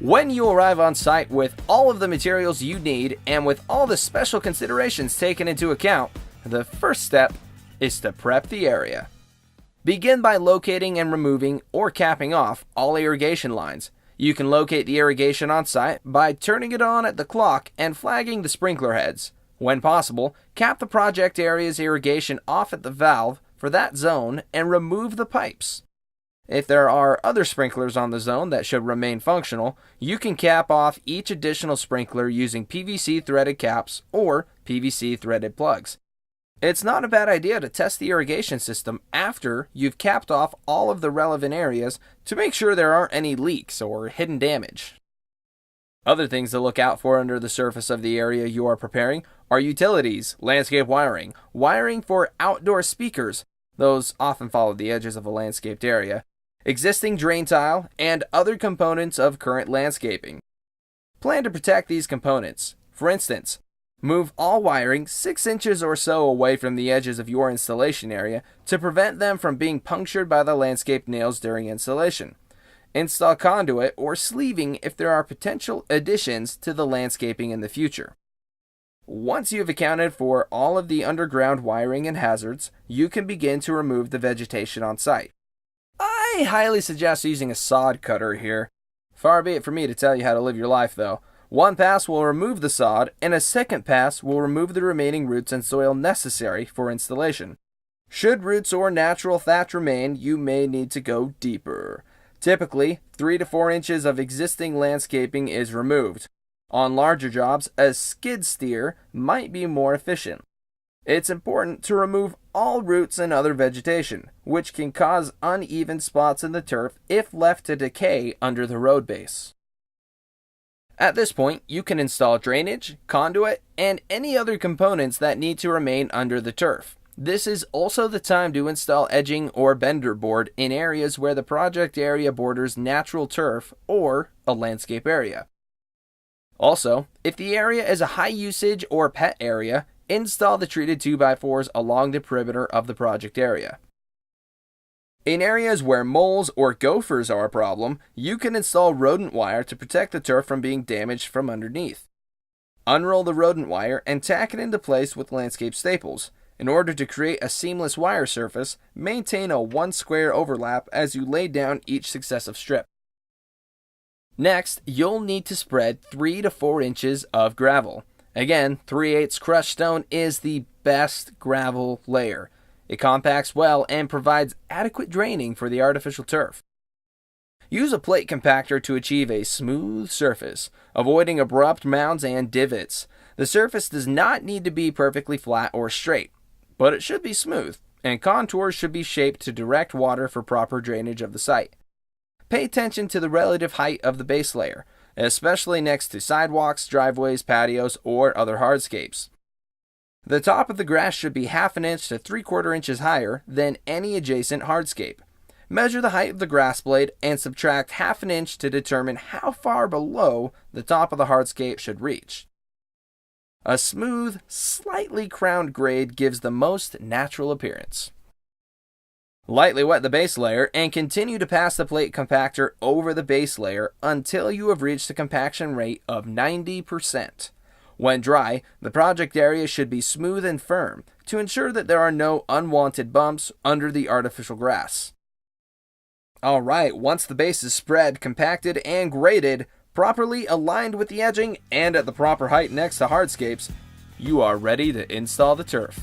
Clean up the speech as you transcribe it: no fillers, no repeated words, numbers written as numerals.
When you arrive on site with all of the materials you need and with all the special considerations taken into account, the first step is to prep the area. Begin by locating and removing or capping off all irrigation lines. You can locate the irrigation on site by turning it on at the clock and flagging the sprinkler heads. When possible, cap the project area's irrigation off at the valve for that zone and remove the pipes. If there are other sprinklers on the zone that should remain functional, you can cap off each additional sprinkler using PVC threaded caps or PVC threaded plugs. It's not a bad idea to test the irrigation system after you've capped off all of the relevant areas to make sure there aren't any leaks or hidden damage. Other things to look out for under the surface of the area you are preparing are utilities, landscape wiring, wiring for outdoor speakers, those often follow the edges of a landscaped area, existing drain tile, and other components of current landscaping. Plan to protect these components. For instance, move all wiring 6 inches or so away from the edges of your installation area to prevent them from being punctured by the landscape nails during installation. Install conduit or sleeving if there are potential additions to the landscaping in the future. Once you have accounted for all of the underground wiring and hazards, you can begin to remove the vegetation on site. I highly suggest using a sod cutter here. Far be it from me to tell you how to live your life, though. One pass will remove the sod, and a second pass will remove the remaining roots and soil necessary for installation. Should roots or natural thatch remain, you may need to go deeper. Typically, 3 to 4 inches of existing landscaping is removed. On larger jobs, a skid steer might be more efficient. It's important to remove all roots and other vegetation, which can cause uneven spots in the turf if left to decay under the road base. At this point, you can install drainage, conduit, and any other components that need to remain under the turf. This is also the time to install edging or bender board in areas where the project area borders natural turf or a landscape area. Also, if the area is a high usage or pet area, install the treated 2x4s along the perimeter of the project area. In areas where moles or gophers are a problem, you can install rodent wire to protect the turf from being damaged from underneath. Unroll the rodent wire and tack it into place with landscape staples. In order to create a seamless wire surface, maintain a 1 square overlap as you lay down each successive strip. Next, you'll need to spread 3 to 4 inches of gravel. Again, 3/8 crushed stone is the best gravel layer. It compacts well and provides adequate draining for the artificial turf. Use a plate compactor to achieve a smooth surface, avoiding abrupt mounds and divots. The surface does not need to be perfectly flat or straight, but it should be smooth, and contours should be shaped to direct water for proper drainage of the site. Pay attention to the relative height of the base layer, especially next to sidewalks, driveways, patios, or other hardscapes. The top of the grass should be 1/2 inch to 3/4 inches higher than any adjacent hardscape. Measure the height of the grass blade and subtract 1/2 inch to determine how far below the top of the hardscape should reach. A smooth, slightly crowned grade gives the most natural appearance. Lightly wet the base layer and continue to pass the plate compactor over the base layer until you have reached a compaction rate of 90%. When dry, the project area should be smooth and firm to ensure that there are no unwanted bumps under the artificial grass. Alright, once the base is spread, compacted, and graded, properly aligned with the edging and at the proper height next to hardscapes, you are ready to install the turf.